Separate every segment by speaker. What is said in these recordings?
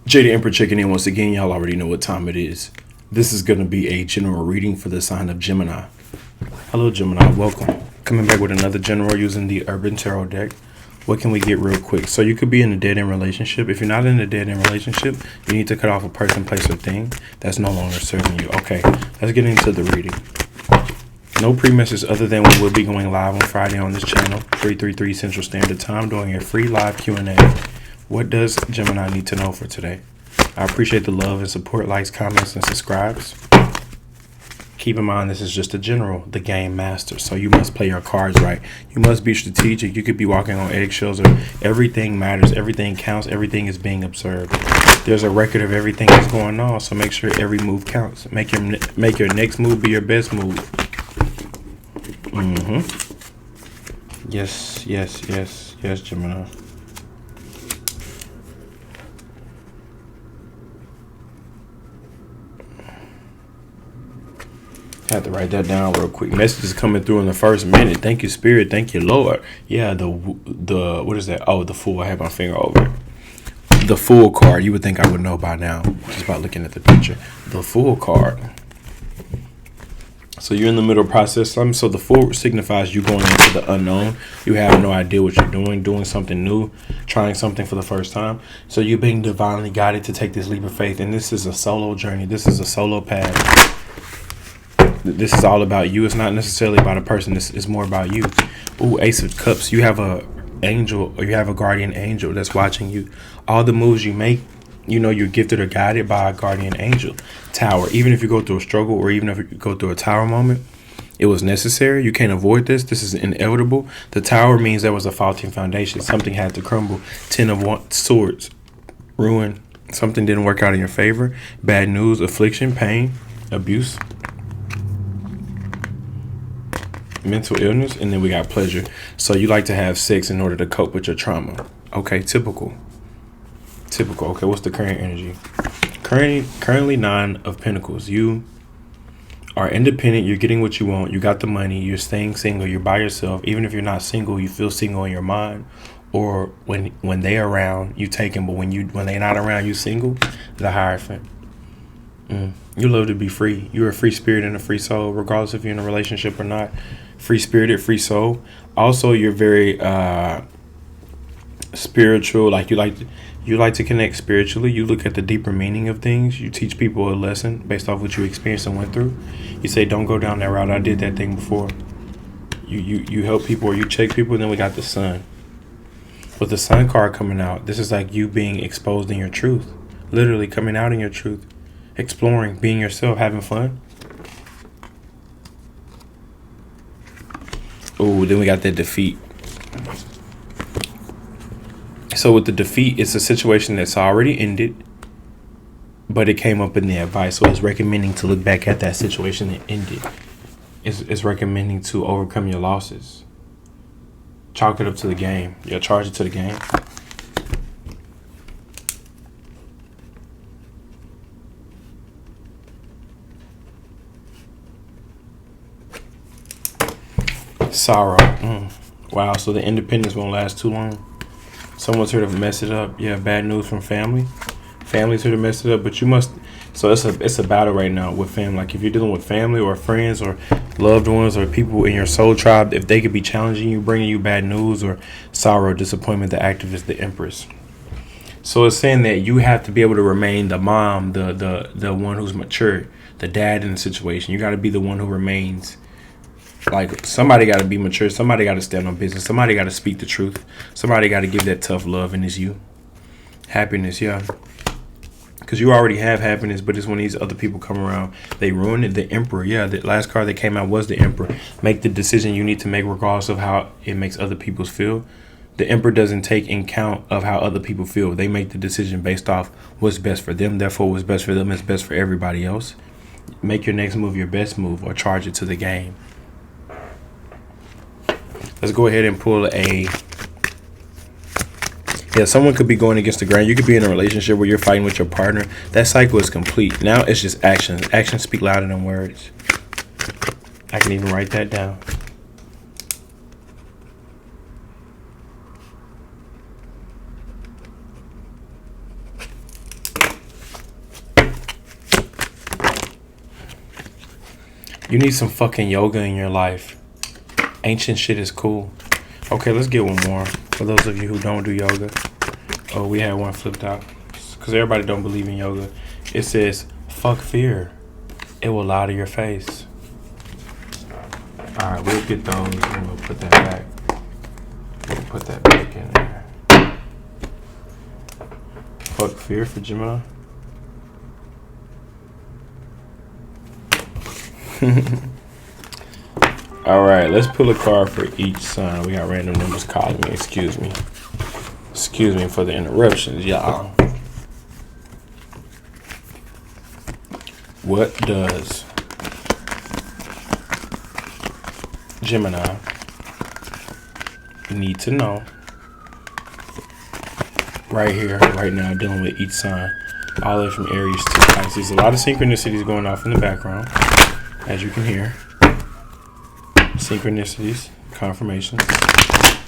Speaker 1: JD Emperor checking in once again. Y'all already know what time it is. This is going to be a general reading for the sign of Gemini. Hello, Gemini. Welcome. Coming back with another general using the Urban Tarot deck. What can we get real quick? So you could be in a dead-end relationship. If you're not in a dead-end relationship, you need to cut off a person, place, or thing that's no longer serving you. Okay, let's get into the reading. No pre-message other than we will be going live on Friday on this channel, 3:33 Central Standard Time, doing a free live Q&A. What does Gemini need to know for today? I appreciate the love and support, likes, comments, and subscribes. Keep in mind, this is just a general, the game master. So you must play your cards right. You must be strategic. You could be walking on eggshells. Or everything matters. Everything counts. Everything is being observed. There's a record of everything that's going on. So make sure every move counts. Make your next move be your best move. Yes, Gemini. I had to write that down real quick. Messages coming through in the first minute. Thank you, Spirit. Thank you, Lord. Yeah, the what is that? Oh, the Fool. I have my finger over it. The Fool card. You would think I would know by now, just by looking at the picture. The Fool card. So you're in the middle process. So the Fool signifies you going into the unknown. You have no idea what you're doing something new, trying something for the first time. So you're being divinely guided to take this leap of faith. And this is a solo journey. This is a solo path. This is all about you. It's not necessarily about a person. It's more about you. Ooh, Ace of Cups. You have a angel, or you have a guardian angel that's watching you. All the moves you make, you know you're gifted or guided by a guardian angel. Tower. Even if you go through a struggle, or even if you go through a tower moment, it was necessary. You can't avoid this. This is inevitable. The tower means there was a faulty foundation. Something had to crumble. 10 of Swords. Ruin. Something didn't work out in your favor. Bad news, affliction, pain, abuse, mental illness, and then we got pleasure. So you like to have sex in order to cope with your trauma. Okay, typical. Okay, what's the current energy? Currently 9 of Pentacles. You are independent. You're getting what you want. You got the money. You're staying single. You're by yourself. Even if you're not single, you feel single in your mind. Or when they're around, you take them. But when they're not around, you single. The Hierophant. You love to be free. You're a free spirit and a free soul, regardless if you're in a relationship or not. Free spirited, free soul. Also, you're very spiritual. Like you like to connect spiritually. You look at the deeper meaning of things. You teach people a lesson based off what you experienced and went through. You say, don't go down that route. I did that thing before. You help people, or you check people. And then we got the Sun. With the Sun card coming out, this is like you being exposed in your truth. Literally coming out in your truth. Exploring, being yourself, having fun. Oh, then we got the Defeat. So with the Defeat, it's a situation that's already ended, but it came up in the advice. So it's recommending to look back at that situation that ended. It's recommending to overcome your losses. Chalk it up to the game. Yeah, charge it to the game. Sorrow. Wow, so the independence won't last too long. Someone's here to mess it up. Yeah, bad news from family. Family's here to mess it up, but you must. So it's a battle right now with family. Like if you're dealing with family or friends or loved ones or people in your soul tribe, if they could be challenging you, bringing you bad news or sorrow, disappointment, the activist, the Empress. So it's saying that you have to be able to remain the mom, the one who's mature, the dad in the situation. You got to be the one who remains. Like somebody got to be mature. Somebody got to stand on business. Somebody got to speak the truth. Somebody got to give that tough love, and it's you. Happiness, yeah. Because you already have happiness, but it's when these other people come around, they ruin it. The Emperor, yeah. The last card that came out was the Emperor. Make the decision you need to make regardless of how it makes other people feel. The Emperor doesn't take in count of how other people feel. They make the decision based off what's best for them. Therefore, what's best for them is best for everybody else. Make your next move your best move, or charge it to the game. Let's go ahead and pull a... Yeah, someone could be going against the grain. You could be in a relationship where you're fighting with your partner. That cycle is complete. Now it's just actions. Actions speak louder than words. I can even write that down. You need some fucking yoga in your life. Ancient shit is cool. Okay, let's get one more. For those of you who don't do yoga. Oh, we had one flipped out. Because everybody don't believe in yoga. It says, fuck fear. It will lie to your face. Alright, we'll get those and we'll put that back. We'll put that back in there. Fuck fear for Gemini. Alright, let's pull a card for each sign. We got random numbers calling me. Excuse me. Excuse me for the interruptions, y'all. What does Gemini need to know right here, right now, dealing with each sign, all the way from Aries to Pisces? A lot of synchronicities going off in the background, as you can hear. Synchronicities, confirmations,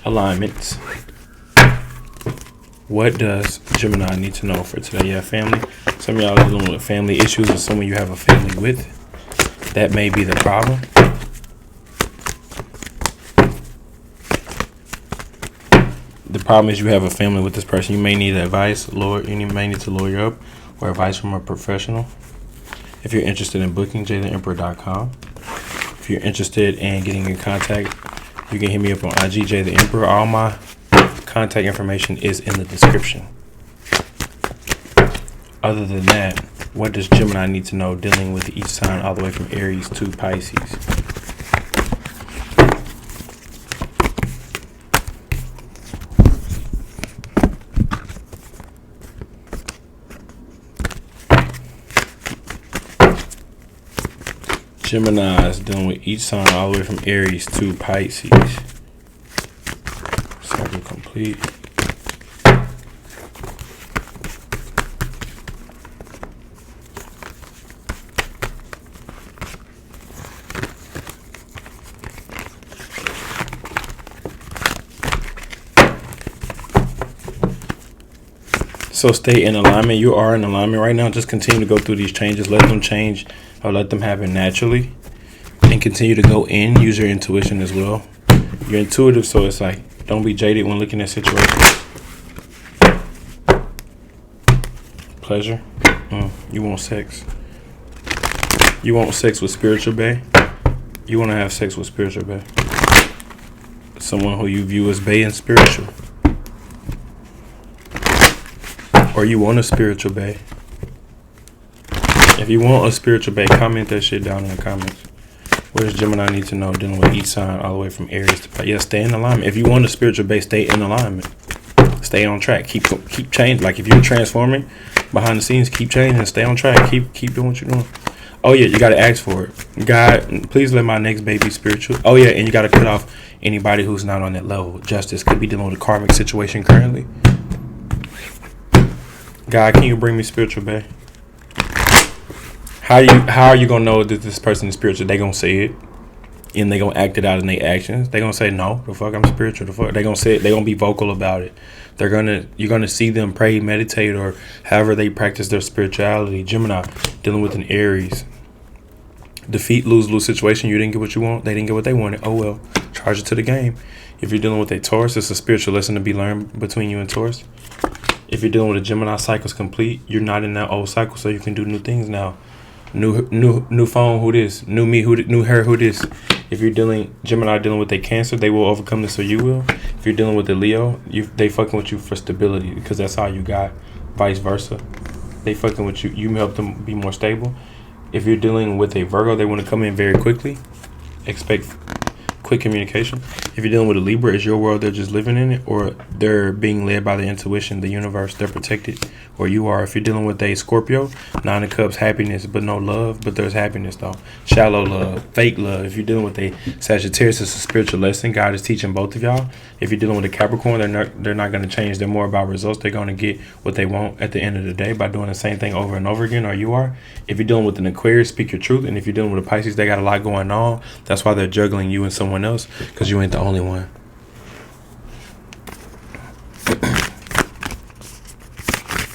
Speaker 1: alignments. What does Gemini need to know for today? Yeah, family. Some of y'all are dealing with family issues, or someone you have a family with. That may be the problem. The problem is you have a family with this person. You may need advice, you may need to lawyer up, or advice from a professional. If you're interested in booking, jtheemperor.com. If you're interested in getting in contact, you can hit me up on IG, J the Emperor. All my contact information is in the description. Other than that, what does Gemini need to know dealing with each sign all the way from Aries to Pisces? Gemini is dealing with each sign all the way from Aries to Pisces. Cycle complete. So stay in alignment. You are in alignment right now. Just continue to go through these changes. Let them change or let them happen naturally. And continue to go in. Use your intuition as well. You're intuitive, so it's like, don't be jaded when looking at situations. Pleasure. You want sex. You want sex with spiritual bae. You want to have sex with spiritual bae. Someone who you view as bae and spiritual. Or you want a spiritual bae. If you want a spiritual bae, comment that shit down in the comments. What does Gemini need to know dealing with each sign all the way from Aries to Pisces? Yeah, stay in alignment. If you want a spiritual bae, stay in alignment. Stay on track. Keep changing. Like if you're transforming behind the scenes, keep changing. Stay on track. Keep doing what you're doing. Oh yeah, you gotta ask for it. God, please let my next baby be spiritual. Oh yeah, and you gotta cut off anybody who's not on that level. Justice could be dealing with a karmic situation currently. God, can you bring me spiritual bae? How are you gonna know that this person is spiritual? They gonna say it, and they gonna act it out in their actions. They gonna say no, the fuck I'm spiritual. The fuck they gonna say it. They gonna be vocal about it. You're gonna see them pray, meditate, or however they practice their spirituality. Gemini dealing with an Aries. Defeat, lose situation. You didn't get what you want. They didn't get what they wanted. Oh well, charge it to the game. If you're dealing with a Taurus, it's a spiritual lesson to be learned between you and Taurus. If you're dealing with a Gemini, cycle's complete. You're not in that old cycle, so you can do new things now. New phone, who this? New me, new hair, who this? If you're Gemini dealing with a Cancer, they will overcome this, so you will. If you're dealing with a Leo, they fucking with you for stability because that's all you got. Vice versa, they fucking with you. You help them be more stable. If you're dealing with a Virgo, they want to come in very quickly. Expect quick communication. If you're dealing with a Libra, it's your world, they're just living in it, or they're being led by the intuition, the universe, they're protected, or you are. If you're dealing with a Scorpio, Nine of Cups, happiness, but no love, but there's happiness though. Shallow love, fake love. If you're dealing with a Sagittarius, it's a spiritual lesson. God is teaching both of y'all. If you're dealing with a Capricorn, they're not going to change. They're more about results. They're going to get what they want at the end of the day by doing the same thing over and over again, or you are. If you're dealing with an Aquarius, speak your truth. And if you're dealing with a Pisces, they got a lot going on. That's why they're juggling you and someone else, because you ain't the only one.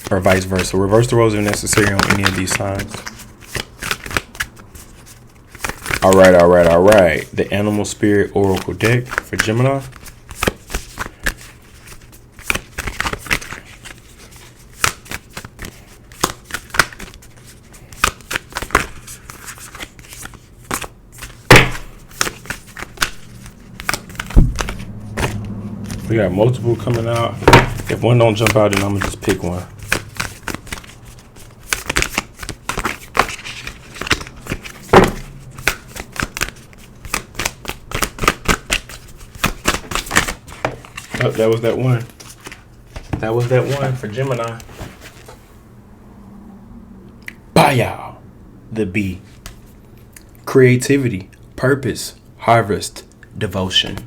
Speaker 1: Or vice versa. Reverse the roles if necessary on any of these signs. All right. The Animal Spirit Oracle deck for Gemini. We got multiple coming out. If one don't jump out, then I'm gonna just pick one. Oh, that was that one. That was that one for Gemini. Baya, the B. Creativity, purpose, harvest, devotion.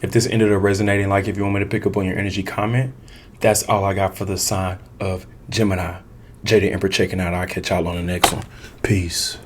Speaker 1: If this ended up resonating, like if you want me to pick up on your energy, comment. That's all I got for the sign of Gemini. Jada Emperor checking out. I'll catch y'all on the next one. Peace.